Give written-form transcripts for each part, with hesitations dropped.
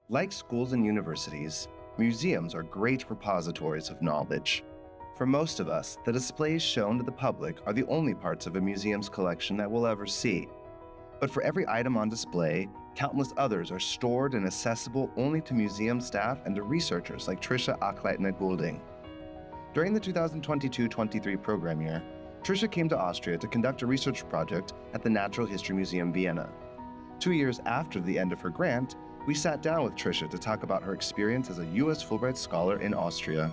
Like schools and universities, museums are great repositories of knowledge. For most of us, the displays shown to the public are the only parts of a museum's collection that we'll ever see. But for every item on display, countless others are stored and accessible only to museum staff and to researchers like Tricia Achleitner-Goulding. During the 2022-23 program year, Tricia came to Austria to conduct a research project at the Natural History Museum Vienna. 2 years after the end of her grant, we sat down with Tricia to talk about her experience as a US Fulbright scholar in Austria.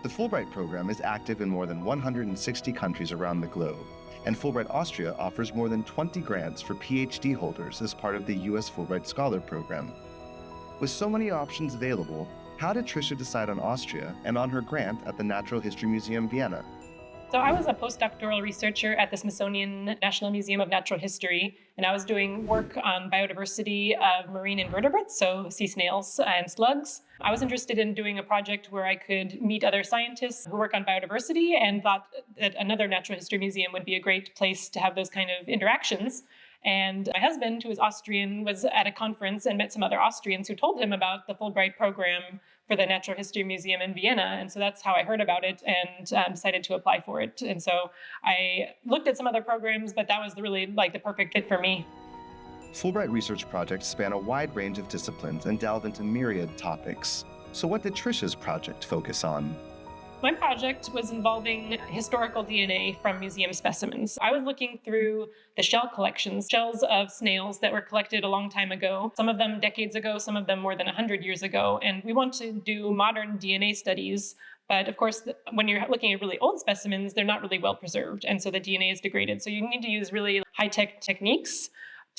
The Fulbright program is active in more than 160 countries around the globe, and Fulbright Austria offers more than 20 grants for PhD holders as part of the US Fulbright Scholar Program. With so many options available, how did Tricia decide on Austria and on her grant at the Natural History Museum Vienna? So I was a postdoctoral researcher at the Smithsonian National Museum of Natural History, and I was doing work on biodiversity of marine invertebrates, so sea snails and slugs. I was interested in doing a project where I could meet other scientists who work on biodiversity and thought that another natural history museum would be a great place to have those kind of interactions. And my husband, who is Austrian, was at a conference and met some other Austrians who told him about the Fulbright program for the Natural History Museum in Vienna. And so that's how I heard about it and decided to apply for it. And so I looked at some other programs, but that was really the perfect fit for me. Fulbright research projects span a wide range of disciplines and delve into myriad topics. So what did Tricia's project focus on? My project was involving historical DNA from museum specimens. I was looking through the shell collections, shells of snails that were collected a long time ago, some of them decades ago, some of them more than 100 years ago. And we want to do modern DNA studies. But of course, when you're looking at really old specimens, they're not really well preserved. And so the DNA is degraded. So you need to use really high-tech techniques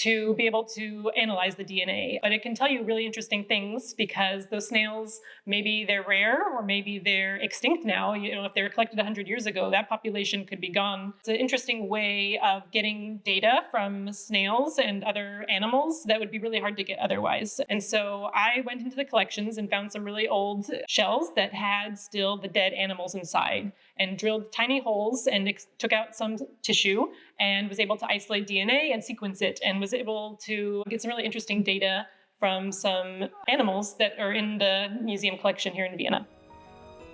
to be able to analyze the DNA. But it can tell you really interesting things because those snails, maybe they're rare or maybe they're extinct now. If they were collected 100 years ago, that population could be gone. It's an interesting way of getting data from snails and other animals that would be really hard to get otherwise. And so I went into the collections and found some really old shells that had still the dead animals inside and drilled tiny holes and took out some tissue and was able to isolate DNA and sequence it and was able to get some really interesting data from some animals that are in the museum collection here in Vienna.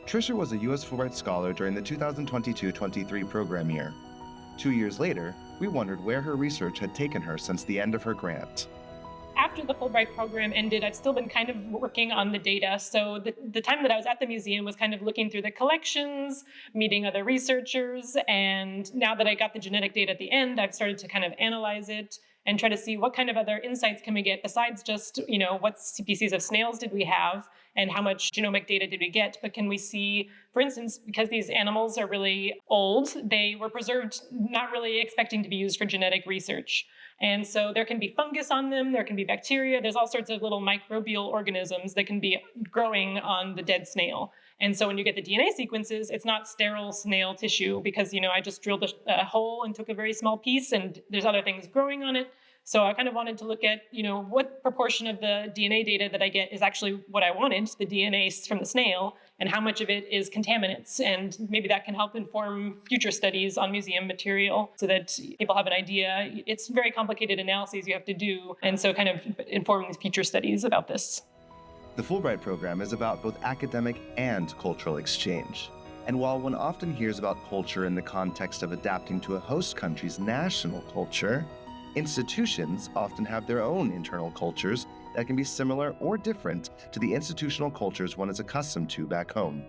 Tricia was a US Fulbright scholar during the 2022-23 program year. 2 years later, we wondered where her research had taken her since the end of her grant. After the Fulbright program ended, I've still been kind of working on the data. So the time that I was at the museum was kind of looking through the collections, meeting other researchers. And now that I got the genetic data at the end, I've started to kind of analyze it and try to see what kind of other insights can we get besides just, what species of snails did we have and how much genomic data did we get. But can we see, for instance, because these animals are really old, they were preserved not really expecting to be used for genetic research. And so there can be fungus on them, there can be bacteria, there's all sorts of little microbial organisms that can be growing on the dead snail. And so when you get the DNA sequences, it's not sterile snail tissue because, I just drilled a hole and took a very small piece and there's other things growing on it. So I kind of wanted to look at, what proportion of the DNA data that I get is actually what I wanted, the DNA from the snail, and how much of it is contaminants. And maybe that can help inform future studies on museum material so that people have an idea. It's very complicated analyses you have to do, and so kind of inform future studies about this. The Fulbright program is about both academic and cultural exchange. And while one often hears about culture in the context of adapting to a host country's national culture, institutions often have their own internal cultures that can be similar or different to the institutional cultures one is accustomed to back home.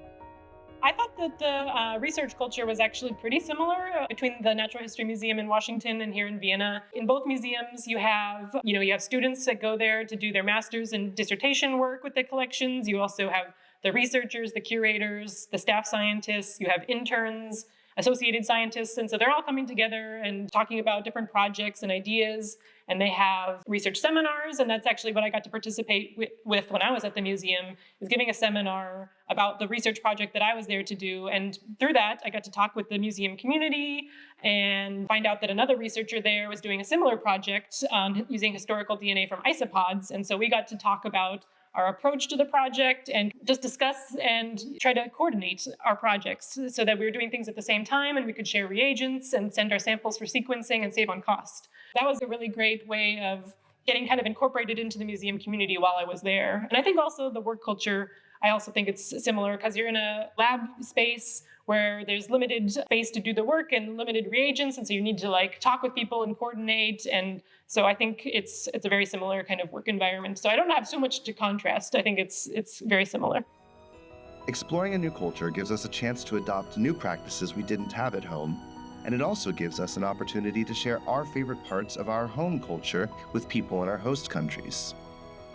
I thought that the research culture was actually pretty similar between the Natural History Museum in Washington and here in Vienna. In both museums, you have students that go there to do their master's and dissertation work with the collections. You also have the researchers, the curators, the staff scientists. You have interns, associated scientists. And so they're all coming together and talking about different projects and ideas. And they have research seminars. And that's actually what I got to participate with when I was at the museum, is giving a seminar about the research project that I was there to do. And through that, I got to talk with the museum community and find out that another researcher there was doing a similar project on using historical DNA from isopods. And so we got to talk about our approach to the project and just discuss and try to coordinate our projects so that we were doing things at the same time and we could share reagents and send our samples for sequencing and save on cost. That was a really great way of getting kind of incorporated into the museum community while I was there. And I think also the work culture, I also think it's similar because you're in a lab space where there's limited space to do the work and limited reagents. And so you need to talk with people and coordinate. And so I think it's a very similar kind of work environment. So I don't have so much to contrast. I think it's very similar. Exploring a new culture gives us a chance to adopt new practices we didn't have at home. And it also gives us an opportunity to share our favorite parts of our home culture with people in our host countries.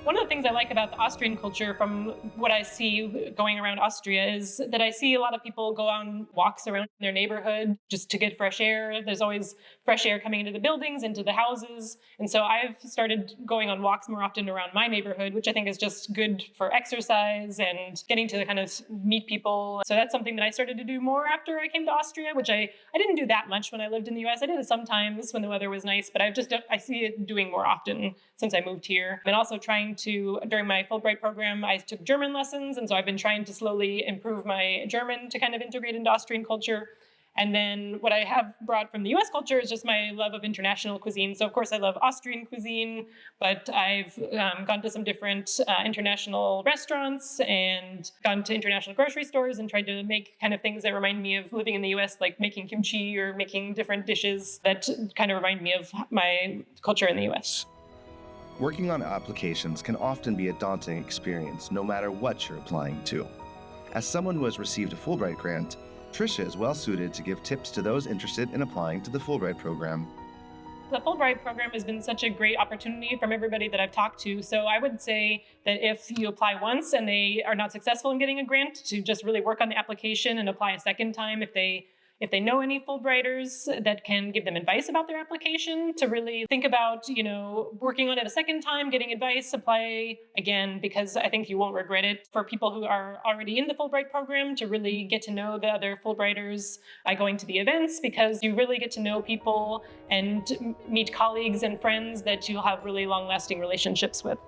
One of the things I like about the Austrian culture from what I see going around Austria is that I see a lot of people go on walks around their neighborhood just to get fresh air. There's always fresh air coming into the buildings, into the houses. And so I've started going on walks more often around my neighborhood, which I think is just good for exercise and getting to kind of meet people. So that's something that I started to do more after I came to Austria, which I didn't do that much when I lived in the US. I did it sometimes when the weather was nice, but I see it doing more often since I moved here. And also during my Fulbright program, I took German lessons. And so I've been trying to slowly improve my German to kind of integrate into Austrian culture. And then what I have brought from the US culture is just my love of international cuisine. So of course I love Austrian cuisine, but I've gone to some different international restaurants and gone to international grocery stores and tried to make kind of things that remind me of living in the US, like making kimchi or making different dishes that kind of remind me of my culture in the US. Working on applications can often be a daunting experience, no matter what you're applying to. As someone who has received a Fulbright grant, Tricia is well suited to give tips to those interested in applying to the Fulbright program. The Fulbright program has been such a great opportunity from everybody that I've talked to. So I would say that if you apply once and they are not successful in getting a grant, to just really work on the application and apply a second time if they know any Fulbrighters that can give them advice about their application, to really think about, working on it a second time, getting advice, apply again, because I think you won't regret it. For people who are already in the Fulbright program, to really get to know the other Fulbrighters by going to the events, because you really get to know people and meet colleagues and friends that you'll have really long-lasting relationships with.